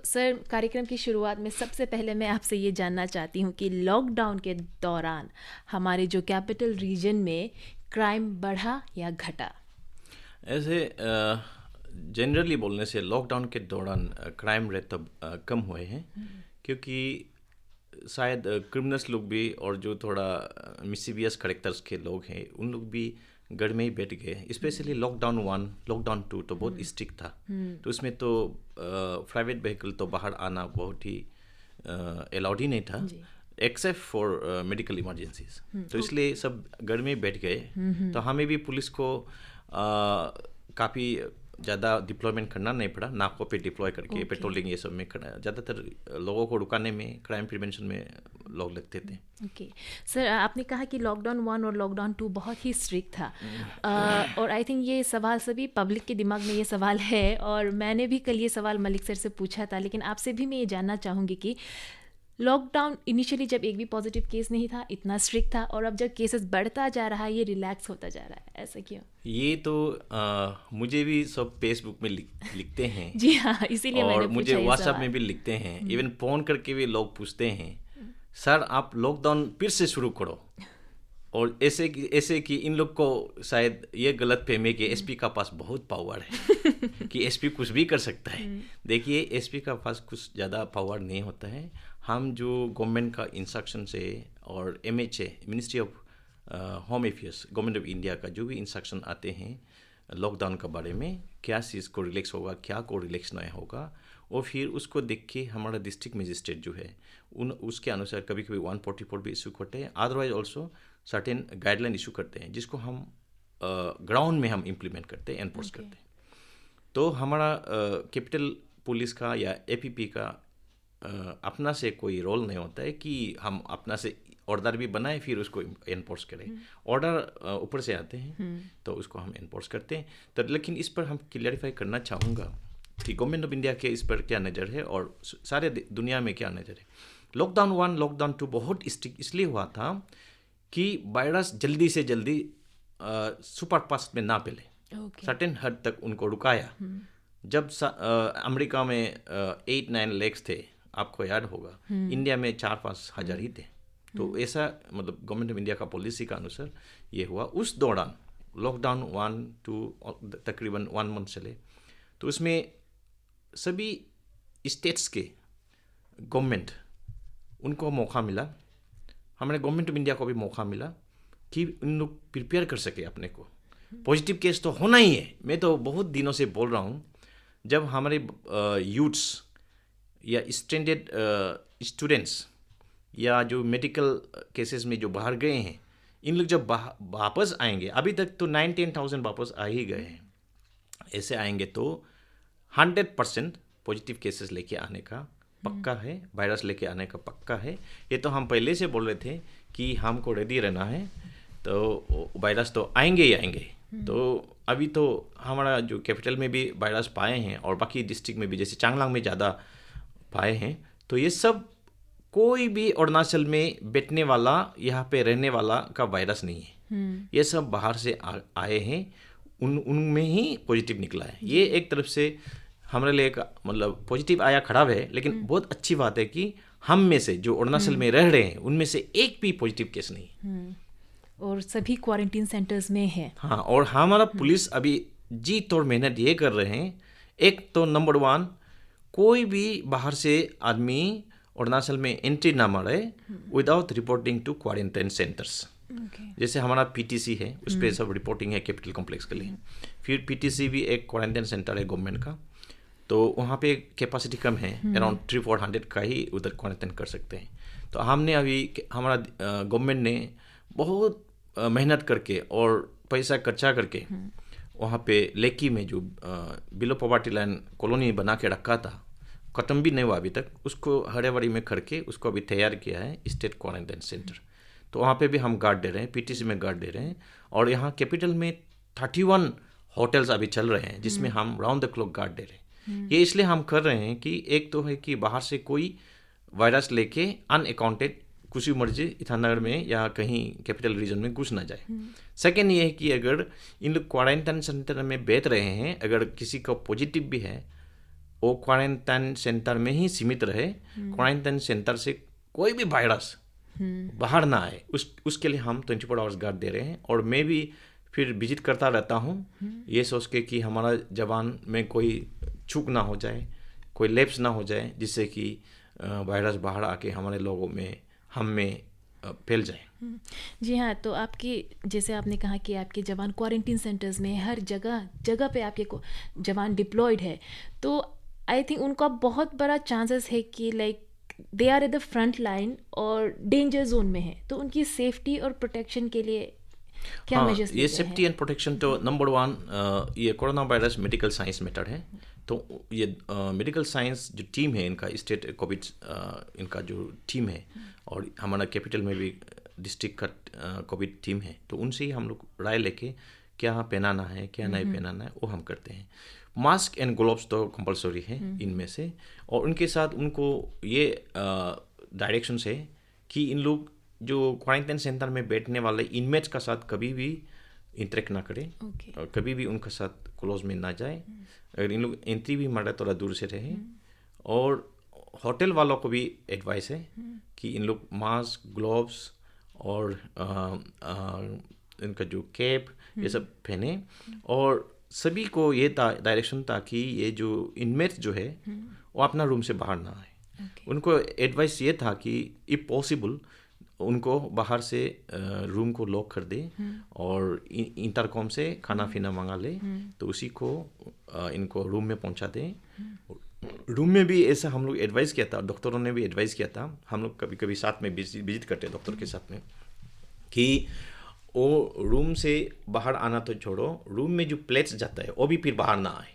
Sir, कार्यक्रम की शुरुआत में सबसे पहले मैं आपसे ये जानना चाहती हूँ कि लॉकडाउन के दौरान हमारे जो कैपिटल रीजन में क्राइम बढ़ा या घटा? ऐसे जनरली बोलने से लॉकडाउन के दौरान क्राइम रेट तो कम हुए हैं, क्योंकि शायद क्रिमिनल्स लोग भी और जो थोड़ा मिसीवियस करेक्टर्स के लोग हैं उन लोग भी घर में ही बैठ गए। स्पेशली लॉकडाउन 1 लॉकडाउन 2 तो बहुत स्ट्रिक्ट था, तो उसमें तो प्राइवेट व्हीकल तो बाहर आना बहुत ही अलाउड ही नहीं था, जी। Except for medical emergencies. तो इसलिए सब घर में ही बैठ गए। तो हमें भी पुलिस को काफ़ी ज़्यादा डिप्लॉयमेंट करना नहीं पड़ा, नाकों पे डिप्लॉय करके ओके। पेट्रोलिंग ये सब में करना। ज़्यादातर लोगों को रुकाने में, क्राइम प्रिवेंशन में लोग लगते थे। ओके। सर, आपने कहा कि लॉकडाउन 1 और लॉकडाउन 2 बहुत ही स्ट्रिक्ट था। और आई थिंक ये सवाल सभी पब्लिक के दिमाग में ये सवाल है, और मैंने भी कल ये सवाल मलिक सर से पूछा था, लेकिन आपसे भी मैं ये जानना चाहूँगी कि लॉकडाउन इनिशियली जब एक भी पॉजिटिव केस नहीं था, इतना स्ट्रिक्ट था, और अब जब केसेस बढ़ता जा रहा है, ये रिलैक्स होता जा रहा है, ऐसा क्यों? ये तो मुझे भी सब फेसबुक में लिखते हैं जी हाँ, इसीलिए मैंने और मुझे पूछा ये व्हाट्सएप में सवाल। भी लिखते हैं। इवन फ़ोन करके भी लोग पूछते हैं, सर आप लॉकडाउन फिर से शुरू करो। और ऐसे कि इन लोग को शायद ये गलत फहमी है कि एसपी का पास बहुत पावर है कि एसपी कुछ भी कर सकता है। देखिए, एसपी का पास कुछ ज़्यादा पावर नहीं होता है। हम जो गवर्नमेंट का इंस्ट्रक्शन से और MHA ministry of home affairs government of India का जो भी इंस्ट्रक्शन आते हैं लॉकडाउन के बारे में, क्या चीज़ को रिलैक्स होगा, क्या को रिलैक्स नहीं होगा, और फिर उसको देख के हमारा डिस्ट्रिक्ट मजिस्ट्रेट जो है उसके अनुसार कभी कभी 144 भी इशू करते हैं, otherwise also certain guideline issue करते हैं, जिसको हम ग्राउंड में हम इम्प्लीमेंट करते हैं, एनफोर्स Okay. करते हैं। तो हमारा कैपिटल पुलिस का या एपीपी का अपना से कोई रोल नहीं होता है कि हम अपना से ऑर्डर भी बनाए फिर उसको एनफोर्स करें। ऑर्डर ऊपर से आते हैं तो उसको हम एनफोर्स करते हैं। तो लेकिन इस पर हम क्लियरिफाई करना चाहूँगा कि गवर्नमेंट ऑफ इंडिया के इस पर क्या नज़र है और सारे दुनिया में क्या नज़र है। लॉकडाउन 1 लॉकडाउन 2 बहुत स्ट्रिक्ट इसलिए हुआ था कि वायरस जल्दी से जल्दी सुपर फास्ट में ना फैले। Okay. सर्टेन हद तक उनको रुकाया। जब अमेरिका में 8-9 लेक्स थे, आपको याद होगा, इंडिया में 4-5 हज़ार ही थे। तो ऐसा मतलब गवर्नमेंट ऑफ इंडिया का पॉलिसी का अनुसार ये हुआ। उस दौरान लॉकडाउन 1-2 तकरीबन 1 मंथ चले, तो उसमें सभी स्टेट्स के गवर्नमेंट उनको मौका मिला, हमारे गवर्नमेंट ऑफ इंडिया को भी मौका मिला कि उन लोग प्रिपेयर कर सके अपने को। पॉजिटिव केस तो होना ही है, मैं तो बहुत दिनों से बोल रहा हूँ। जब हमारे यूथ्स या स्टैंडर्ड स्टूडेंट्स या जो मेडिकल केसेस में जो बाहर गए हैं, इन लोग जब वापस आएंगे, अभी तक तो 9-10,000 वापस आ ही गए हैं, ऐसे आएंगे तो 100% पॉजिटिव केसेस लेके आने का पक्का है, वायरस लेके आने का पक्का है। ये तो हम पहले से बोल रहे थे कि हमको रेडी रहना है, तो वायरस तो आएंगे ही आएंगे। तो अभी तो हमारा जो कैपिटल में भी वायरस पाए हैं और बाकी डिस्ट्रिक्ट में भी, जैसे चांगलांग में ज़्यादा पाए हैं, तो ये सब कोई भी अरुणाचल में बैठने वाला, यहाँ पे रहने वाला का वायरस नहीं है। ये सब बाहर से आए हैं, उनमें ही पॉजिटिव निकला है। ये एक तरफ से हमारे लिए एक मतलब पॉजिटिव आया खराब है, लेकिन बहुत अच्छी बात है कि हम में से जो अरुणाचल में रह रहे हैं उनमें से एक भी पॉजिटिव केस नहीं। और सभी क्वारंटीन सेंटर्स में हैं। हाँ, और हमारा पुलिस अभी जी तोड़ मेहनत ये कर रहे हैं। एक तो नंबर 1, कोई भी बाहर से आदमी अरुणाचल में एंट्री ना मारे without reporting to quarantine centres. जैसे हमारा पीटीसी है, उस पर सब रिपोर्टिंग है कैपिटल कॉम्प्लेक्स के लिए। फिर पीटीसी भी एक क्वारंटाइन सेंटर है गवर्नमेंट का, तो वहाँ पे कैपेसिटी कम है, अराउंड 300-400 का ही उधर क्वारंटाइन कर सकते हैं। तो हमने अभी हमारा गवर्नमेंट ने बहुत मेहनत करके और पैसा खर्चा करके वहाँ पे लेकी में जो बिलो पॉवर्टी लाइन कॉलोनी बना के रखा था, ख़त्म भी नहीं हुआ अभी तक, उसको हरेवाड़ी में करके उसको अभी तैयार किया है स्टेट क्वारंटाइन सेंटर। तो वहाँ पे भी हम गार्ड दे रहे हैं, पीटीसी में गार्ड दे रहे हैं, और यहाँ कैपिटल में 31 होटल्स अभी चल रहे हैं जिसमें हम राउंड द क्लॉक गार्ड दे रहे हैं। ये इसलिए हम कर रहे हैं कि एक तो है कि बाहर से कोई वायरस लेके अनअकाउंटेड कुछ भी मर्जी ईटानगर में या कहीं कैपिटल रीजन में घुस ना जाए। सेकेंड ये है कि अगर इन लोग क्वारंटाइन सेंटर में बैठ रहे हैं, अगर किसी का पॉजिटिव भी है वो क्वारंटाइन सेंटर में ही सीमित रहे, क्वारंटाइन सेंटर से कोई भी वायरस बाहर ना आए, उसके लिए हम 24 आवर्स गार्ड दे रहे हैं। और मैं भी फिर विजिट करता रहता हूँ ये सोच के कि हमारा जवान में कोई चूक ना हो जाए, कोई लैप्स ना हो जाए, जिससे कि वायरस बाहर आके हमारे लोगों में, हम में फैल जाए। जी हाँ, तो आपकी, जैसे आपने कहा कि आपके जवान क्वारंटीन सेंटर्स में हर जगह जगह पे आपके जवान डिप्लॉयड है, तो आई थिंक उनका बहुत बड़ा चांसेस है कि like they are at the front line और डेंजर जोन में है, तो उनकी सेफ्टी और प्रोटेक्शन के लिए क्या मेजर्स ये सेफ्टी एंड प्रोटेक्शन तो नंबर 1, ये corona virus medical science matter है। तो ये मेडिकल साइंस जो टीम है इनका, स्टेट कोविड इनका जो टीम है, और हमारा कैपिटल में भी डिस्ट्रिक्ट का कोविड टीम है, तो उनसे ही हम लोग राय लेके क्या पहनाना है क्या नहीं पहनाना है वो हम करते हैं। मास्क एंड ग्लोव्स तो कंपलसरी है इनमें से, और उनके साथ उनको ये डायरेक्शंस है कि इन लोग जो क्वारंटाइन सेंटर में बैठने वाले इनमेट्स का साथ कभी भी इंटरेक्ट ना करें, और कभी भी उनके साथ क्लोज में ना जाए। अगर इन लोग एंट्री भी मारे थोड़ा दूर से रहे। और होटल वालों को भी एडवाइस है कि इन लोग मास्क, ग्लोव्स और इनका जो कैप ये सब पहने। और सभी को ये डायरेक्शन था कि ये जो इनमेट्स जो है वो अपना रूम से बाहर ना आए। उनको एडवाइस ये था कि इफ पॉसिबल उनको बाहर से रूम को लॉक कर दे और इंटरकॉम से खाना पीना मंगा ले, तो उसी को इनको रूम में पहुंचा दे। रूम में भी ऐसा हम लोग एडवाइस किया था, डॉक्टरों ने भी एडवाइस किया था, हम लोग कभी कभी साथ में विजिट करते हैं डॉक्टर के साथ में, कि वो रूम से बाहर आना तो छोड़ो, रूम में जो प्लेट्स जाता है वो भी फिर बाहर ना आए।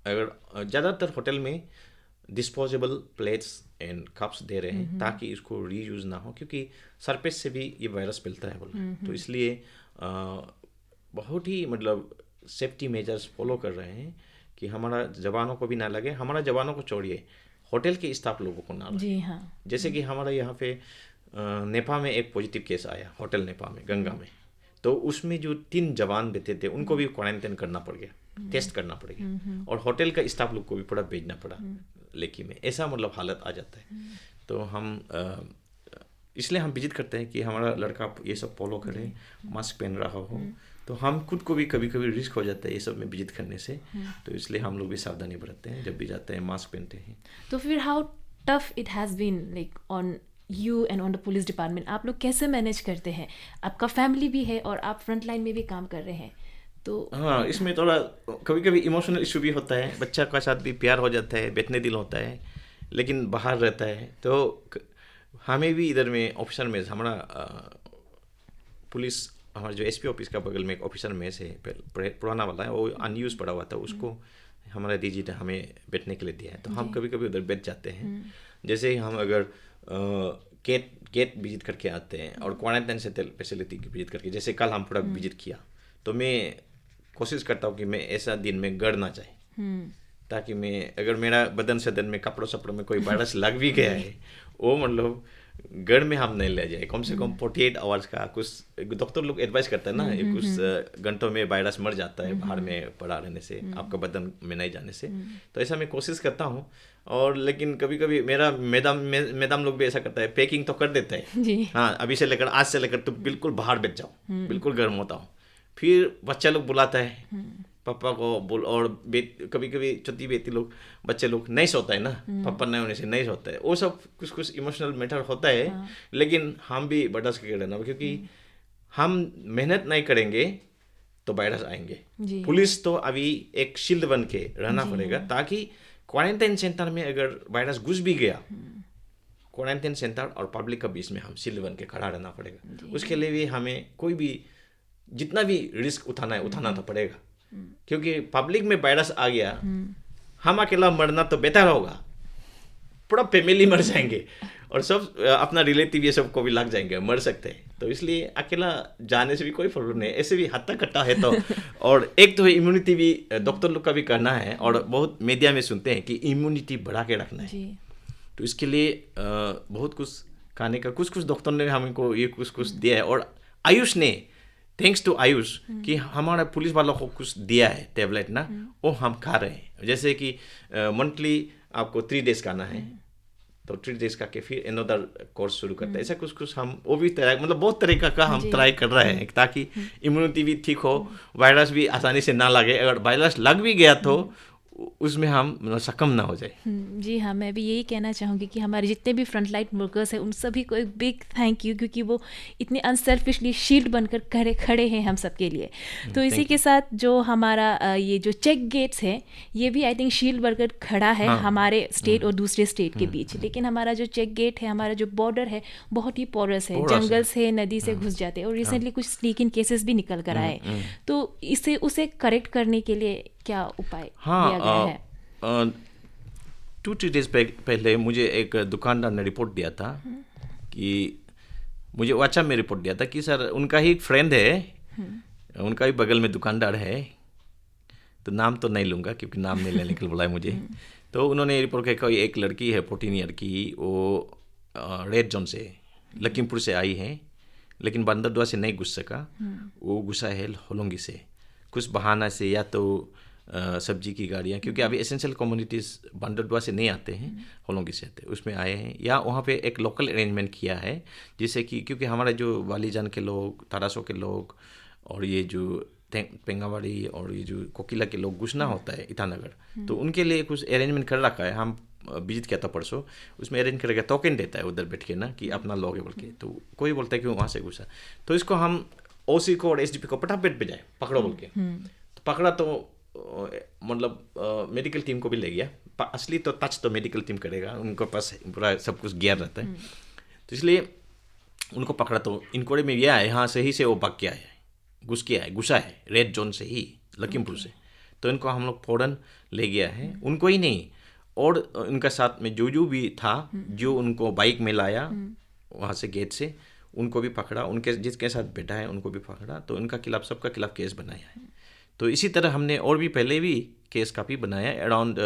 अगर ज़्यादातर होटल में डिस्पोजेबल प्लेट्स एंड कप्स दे रहे हैं ताकि इसको रीयूज़ ना हो, क्योंकि सरफेस से भी ये वायरस फैलता है बोला। तो इसलिए बहुत ही मतलब सेफ्टी मेजर्स फॉलो कर रहे हैं कि हमारा जवानों को भी ना लगे, हमारा जवानों को छोड़िए होटल के स्टाफ लोगों को ना लगे। जी हाँ। जैसे कि हमारा यहाँ पे नेपा में एक पॉजिटिव केस आया, होटल नेपा में गंगा में, तो उसमें जो 3 जवान बैठे थे उनको भी क्वारंटाइन करना पड़ गया, टेस्ट करना पड़ गया, और होटल का स्टाफ लोग को भी पूरा भेजना पड़ा लेकी में। ऐसा मतलब हालत आ जाता है। तो हम इसलिए हम विजिट करते हैं कि हमारा लड़का ये सब फॉलो करे, मास्क पहन रहा हो। तो हम खुद को भी कभी कभी रिस्क हो जाता है ये सब में विजिट करने से, तो इसलिए हम लोग भी सावधानी बरतते हैं, जब भी जाते हैं मास्क पहनते हैं। तो फिर how tough it has been like on you and on the police department, आप लोग कैसे मैनेज करते हैं? आपका फैमिली भी है और आप फ्रंट लाइन में भी काम कर रहे हैं, तो हाँ, इसमें थोड़ा कभी कभी इमोशनल इशू भी होता है, बच्चा का साथ भी प्यार हो जाता है, बैठने दिल होता है, लेकिन बाहर रहता है। तो हमें भी इधर में ऑफिसर में हमारा पुलिस, हमारा जो एसपी ऑफिस का बगल में एक ऑफिसर में से पुराना वाला है, वो अनयूज पड़ा हुआ था, उसको हमारा डीजी ने हमें बैठने के लिए दिया है, तो हम कभी कभी उधर बैठ जाते हैं। जैसे ही हम अगर गेट विजिट करके आते हैं और क्वारंटाइन फैसिलिटी की विजिट करके, जैसे कल हम पूरा विजिट किया, तो मैं कोशिश करता हूँ कि मैं ऐसा दिन में गड़ ना जाए, ताकि मैं अगर मेरा बदन सदन में कपड़ों सपड़ों में कोई वायरस लग भी गया है, वो मतलब गड़ में हम नहीं ले जाए। कम से कम 48 आवर्स का, कुछ डॉक्टर लोग एडवाइस करते हैं ना, कुछ घंटों में वायरस मर जाता है बाहर में पड़ा रहने से, आपका बदन में नहीं जाने से। तो ऐसा मैं कोशिश करता हूँ। और लेकिन कभी कभी मेरा मैडम लोग भी ऐसा करता है, पैकिंग तो कर देता है, हाँ अभी से लेकर, आज से लेकर तो बिल्कुल बाहर बैठ जाओ, बिल्कुल गर्म होता हूँ। फिर बच्चा लोग बुलाता है पापा को बोल, और कभी कभी छोटी बेटी लोग, बच्चे लोग नहीं सोता है ना, पापा नहीं होने से नहीं सोता है, वो सब कुछ इमोशनल मैटर होता है। लेकिन हम भी बर्दाश्त करके रहना, क्योंकि हम मेहनत नहीं करेंगे तो वायरस आएंगे। पुलिस तो अभी एक शील्ड बन के रहना पड़ेगा, ताकि क्वारंटाइन सेंटर में अगर वायरस घुस भी गया, क्वारंटाइन सेंटर और पब्लिक के बीच में हम शील्ड बन के खड़ा रहना पड़ेगा। उसके लिए भी हमें कोई भी जितना भी रिस्क उठाना है उठाना तो पड़ेगा, क्योंकि पब्लिक में वायरस आ गया, हम अकेला मरना तो बेहतर होगा, पूरा फैमिली मर जाएंगे और सब अपना रिलेटिव ये सब को भी लग जाएंगे, मर सकते हैं। तो इसलिए अकेला जाने से भी कोई प्रॉब्लम नहीं, ऐसे भी हत्ता कट्टा है तो। और एक तो इम्यूनिटी भी डॉक्टर लोग का भी करना है, और बहुत मीडिया में सुनते हैं कि इम्यूनिटी बढ़ा के रखना है, तो इसके लिए बहुत कुछ खाने का कुछ डॉक्टर ने हमको ये कुछ दिया है। और आयुष ने थैंक्स टू आयुष कि हमारे पुलिस वालों को कुछ दिया है टेबलेट ना, वो हम खा रहे हैं। जैसे कि मंथली आपको 3 days खाना है, तो 3 days का के फिर अनदर कोर्स शुरू करते हैं। ऐसा कुछ कुछ हम वो भी ट्राई, मतलब बहुत तरीका का हम ट्राई कर रहे हैं ताकि इम्यूनिटी भी ठीक हो, वायरस भी आसानी से ना लगे। अगर वायरस लग भी गया तो उसमें हम सक्षम ना हो जाए। जी हाँ, मैं भी यही कहना चाहूँगी कि हमारे जितने भी फ्रंट लाइन वर्कर्स हैं उन सभी को एक बिग थैंक यू, क्योंकि वो इतने अनसेल्फिशली शील्ड बनकर खड़े हैं हम सब के लिए। तो इसी के साथ जो हमारा ये जो चेक गेट्स है, ये भी आई थिंक शील्ड बनकर खड़ा है हमारे स्टेट और दूसरे स्टेट के बीच। लेकिन हमारा जो चेक गेट है, हमारा जो बॉर्डर है, बहुत ही पोरस है, जंगल से नदी से घुस जाते हैं और रिसेंटली कुछ स्नीकिंग केसेस भी निकल कर आए। तो इसे उसे करेक्ट करने के लिए क्या उपाय किया गया है? 2-3 days पहले मुझे एक दुकानदार ने रिपोर्ट दिया था कि मुझे व्हाट्सएप में रिपोर्ट दिया था कि सर उनका ही एक फ्रेंड है, उनका ही बगल में दुकानदार है, तो नाम तो नहीं लूँगा क्योंकि नाम नहीं लेने के लिए बोला है मुझे। तो उन्होंने रिपोर्ट किया कि एक लड़की है 14 ईयर की, वो रेड जोन से लखीमपुर से आई है, लेकिन बंदरदुआ से नहीं घुस सका, वो घुसा है होलोंगी से कुछ बहाना से, या तो सब्जी की गाड़ियाँ, क्योंकि अभी एसेंशियल कम्युनिटीज़ बंदरदुआ से नहीं आते हैं, होलोंगी से आते हैं, उसमें आए हैं, या वहाँ पे एक लोकल अरेंजमेंट किया है जिससे कि, क्योंकि हमारे जो वालीजान के लोग, तारासो के लोग और ये जो पेंगावाड़ी और ये जो कोकिला के लोग घुसना होता है ईटानगर, तो उनके लिए कुछ अरेंजमेंट कर रखा है। हम विजिट किया था परसों, उसमें अरेंज करके टोकन देता है उधर बैठ के ना कि अपना लोग है बोल के, तो कोई बोलता है कि वहाँ से घुसा, तो इसको हम ओसी को और एसडीपी को फटाफट पे जाए पकड़ो बोल के, तो पकड़ा तो मतलब मेडिकल टीम को भी ले गया। असली तो टच तो मेडिकल टीम करेगा, उनको पास पूरा सब कुछ गियर रहता है, तो इसलिए उनको पकड़ा। तो इंक्वायरी में यह है यहाँ से ही से वो भाग के आया है, घुसा है रेड जोन से ही, लखीमपुर से, तो इनको हम लोग फौरन ले गया है, उनको ही नहीं और उनका साथ में जो भी था, जो उनको बाइक में लाया वहाँ से गेट से, उनको भी पकड़ा, उनके जिसके साथ बैठा है उनको भी पकड़ा, तो उनका खिलाफ सबका खिलाफ केस बनाया है। तो इसी तरह हमने और भी पहले भी केस काफ़ी बनाया, अराउंड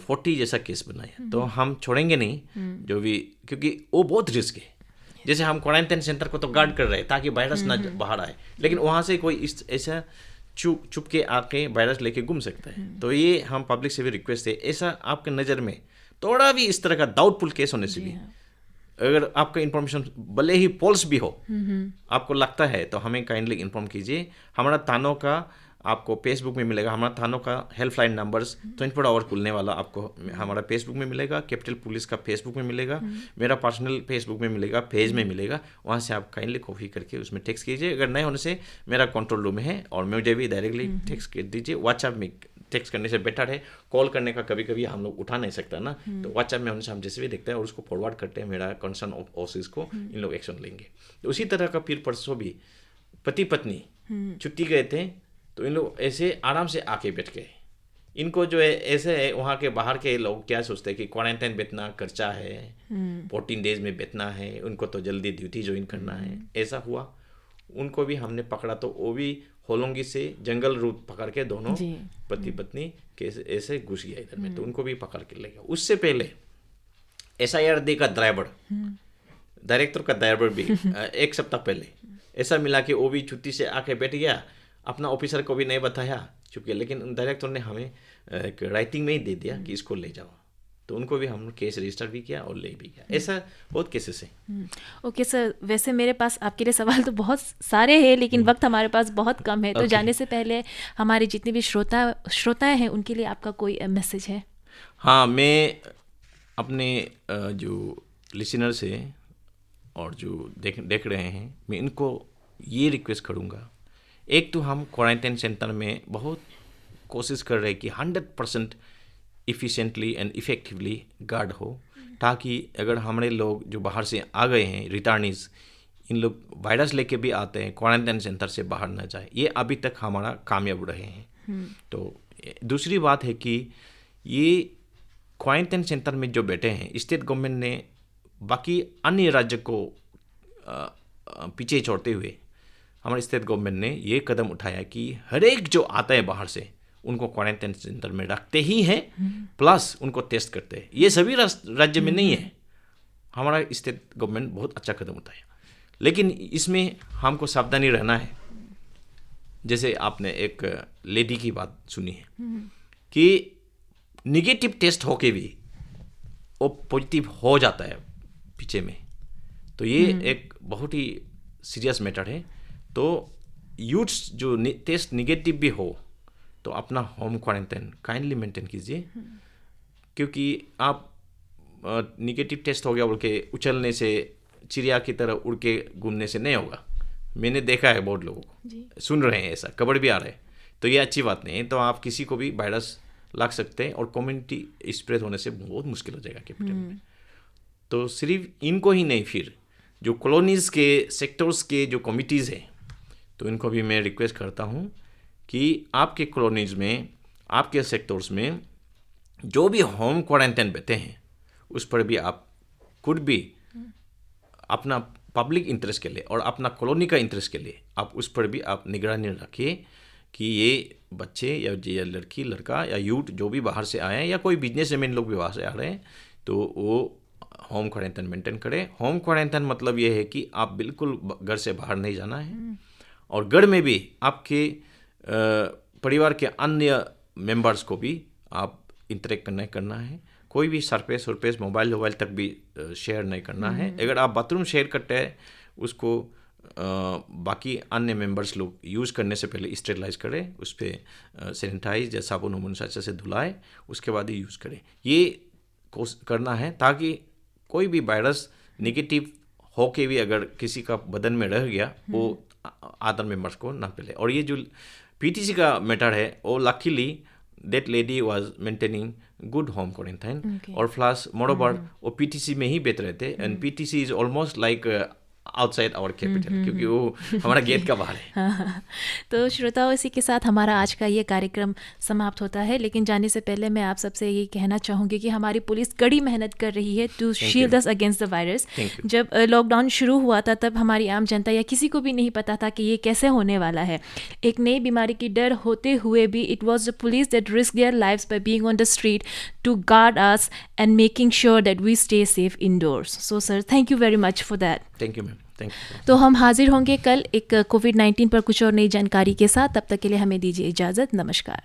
40 जैसा केस बनाया। तो हम छोड़ेंगे नहीं जो भी, क्योंकि वो बहुत रिस्क है। जैसे हम क्वारंटाइन सेंटर को तो गार्ड कर रहे हैं ताकि वायरस ना बाहर आए, लेकिन वहाँ से कोई ऐसा चुप के आके वायरस लेके घूम सकता है। तो ये हम पब्लिक से भी रिक्वेस्ट है, ऐसा आपके नज़र में थोड़ा भी इस तरह का डाउटफुल केस होने से भी, अगर आपका इन्फॉर्मेशन भले ही फॉल्स भी हो, आपको लगता है, तो हमें काइंडली इन्फॉर्म कीजिए। हमारा थानों का आपको फेसबुक में मिलेगा, हमारा थानों का हेल्पलाइन नंबर्स 24 आवर खुलने वाला आपको हमारा फेसबुक में मिलेगा, कैपिटल पुलिस का फेसबुक में मिलेगा, मेरा पर्सनल फेसबुक में मिलेगा, पेज में मिलेगा, वहाँ से आप काइंडली कॉपी करके उसमें टेक्स्ट कीजिए। अगर नहीं होने से मेरा कंट्रोल रूम है और मुझे भी डायरेक्टली टेक्स्ट कर दीजिए। व्हाट्सएप में टेक्स्ट करने से बेटर है, कॉल करने का कभी कभी हम लोग उठा नहीं सकता ना, तो व्हाट्सएप में होने से हम जैसे भी देखते हैं और उसको फॉरवर्ड करते हैं मेरा कंसर्न ऑफिस को, इन लोग एक्शन लेंगे। तो उसी तरह का फिर परसों भी पति पत्नी छुट्टी गए थे, तो इन लोग ऐसे आराम से आके बैठ गए। इनको जो है ऐसे है, वहाँ के बाहर के लोग क्या सोचते हैं कि क्वारंटाइन बैठना खर्चा है, 14 days में बैठना है, उनको तो जल्दी ड्यूटी ज्वाइन करना है, ऐसा हुआ। उनको भी हमने पकड़ा, तो वो भी होलोंगी से जंगल रूट पकड़ के दोनों पति पत्नी के ऐसे घुस गया इधर में, तो उनको भी पकड़ के ले गया। उससे पहले SIRD का ड्राइवर, डायरेक्टर का ड्राइवर भी 1 सप्ताह पहले ऐसा मिला कि वो भी छुट्टी से आके बैठ गया, अपना ऑफिसर को भी नहीं बताया चुपके, लेकिन डायरेक्टर ने हमें एक राइटिंग में ही दे दिया कि इसको ले जाओ, तो उनको भी हमने केस रजिस्टर भी किया और ले भी गया। ऐसा बहुत केसेस हैं। ओके सर, वैसे मेरे पास आपके लिए सवाल तो बहुत सारे हैं, लेकिन वक्त हमारे पास बहुत कम है, तो जाने से पहले हमारे जितने भी श्रोताएं हैं उनके लिए आपका कोई मैसेज है? हाँ, मैं अपने जो लिसनर से और जो देख रहे हैं, मैं इनको ये रिक्वेस्ट करूँगा, एक तो हम क्वारंटाइन सेंटर में बहुत कोशिश कर रहे हैं कि 100% इफ़िशेंटली एंड इफ़ेक्टिवली गार्ड हो, ताकि अगर हमारे लोग जो बाहर से आ गए हैं रिटर्नीज, इन लोग वायरस लेके भी आते हैं, क्वारंटाइन सेंटर से बाहर ना जाए। ये अभी तक हमारा कामयाब रहे हैं। तो दूसरी बात है कि ये क्वारंटाइन सेंटर में जो बैठे हैं, स्टेट गवर्नमेंट ने बाकी अन्य राज्य को पीछे छोड़ते हुए हमारे स्टेट गवर्नमेंट ने ये कदम उठाया कि हर एक जो आता है बाहर से उनको क्वारंटाइन सेंटर में रखते ही हैं, प्लस उनको टेस्ट करते हैं। ये सभी राज्य में नहीं है, हमारा स्टेट गवर्नमेंट बहुत अच्छा कदम उठाया। लेकिन इसमें हमको सावधानी रहना है। जैसे आपने एक लेडी की बात सुनी है कि निगेटिव टेस्ट होके भी वो पॉजिटिव हो जाता है पीछे में, तो ये एक बहुत ही सीरियस मैटर है। तो यूथ्स जो टेस्ट निगेटिव भी हो तो अपना होम क्वारंटाइन काइंडली मेंटेन कीजिए, क्योंकि आप निगेटिव टेस्ट हो गया बोल के उछलने से, चिड़िया की तरह उड़ के घूमने से नहीं होगा। मैंने देखा है बहुत लोगों को, सुन रहे हैं ऐसा, खबर भी आ रहा है, तो ये अच्छी बात नहीं है। तो आप किसी को भी वायरस लग सकते हैं और कम्युनिटी स्प्रेड होने से बहुत मुश्किल हो जाएगा कैपिटल में। तो सिर्फ इनको ही नहीं, फिर जो कॉलोनीज़ के सेक्टर्स के जो कमिटीज़ हैं, तो इनको भी मैं रिक्वेस्ट करता हूँ कि आपके कॉलोनीज़ में, आपके सेक्टर्स में जो भी होम क्वारंटाइन बैठे हैं उस पर भी आप खुद भी अपना पब्लिक इंटरेस्ट के लिए और अपना कॉलोनी का इंटरेस्ट के लिए आप उस पर भी आप निगरानी रखिए कि ये बच्चे या ये लड़की लड़का या यूथ जो भी बाहर से आए हैं या कोई बिजनेसमैन लोग भी बाहर से आ रहे हैं, तो वो होम क्वारंटाइन मेंटेन करें। होम क्वारंटाइन मतलब ये है कि आप बिल्कुल घर से बाहर नहीं जाना है, और घर में भी आपके परिवार के अन्य मेंबर्स को भी आप इंटरेक्ट करना है। कोई भी सरफेस मोबाइल तक भी शेयर नहीं करना है। अगर आप बाथरूम शेयर करते हैं उसको बाकी अन्य मेंबर्स लोग यूज़ करने से पहले स्टेरिलाइज करें, उस पर सैनिटाइज या साबुन उमुन अच्छे से धुलाएं, उसके बाद ही यूज़ करें। ये करना है ताकि कोई भी वायरस नेगेटिव होके भी अगर किसी का बदन में रह गया वो अदर मेंबर्स को ना फैले। और ये जो पीटीसी का मैटर है, वो luckily that lady was maintaining good home quarantine, और प्लस मोरोवर वो पीटीसी में ही बैठ रहे थे, and PTC is almost like outside our capital, क्योंकि वो हमारा गेट का बाहर है। तो श्रोताओं, इसी के साथ हमारा आज का ये कार्यक्रम समाप्त होता है, लेकिन जाने से पहले मैं आप सबसे ये कहना चाहूँगी कि हमारी पुलिस कड़ी मेहनत कर रही है to shield us against the virus. जब लॉकडाउन शुरू हुआ था तब हमारी आम जनता या किसी को भी नहीं पता था कि ये कैसे होने वाला है। एक नई बीमारी की डर होते हुए भी it was the police that risk their lives by being on the street to guard us and making sure that we stay safe indoors. So sir, thank you very much for that. Thank you ma'am. तो हम हाजिर होंगे कल एक कोविड-19 पर कुछ और नई जानकारी के साथ। तब तक के लिए हमें दीजिए इजाज़त। नमस्कार।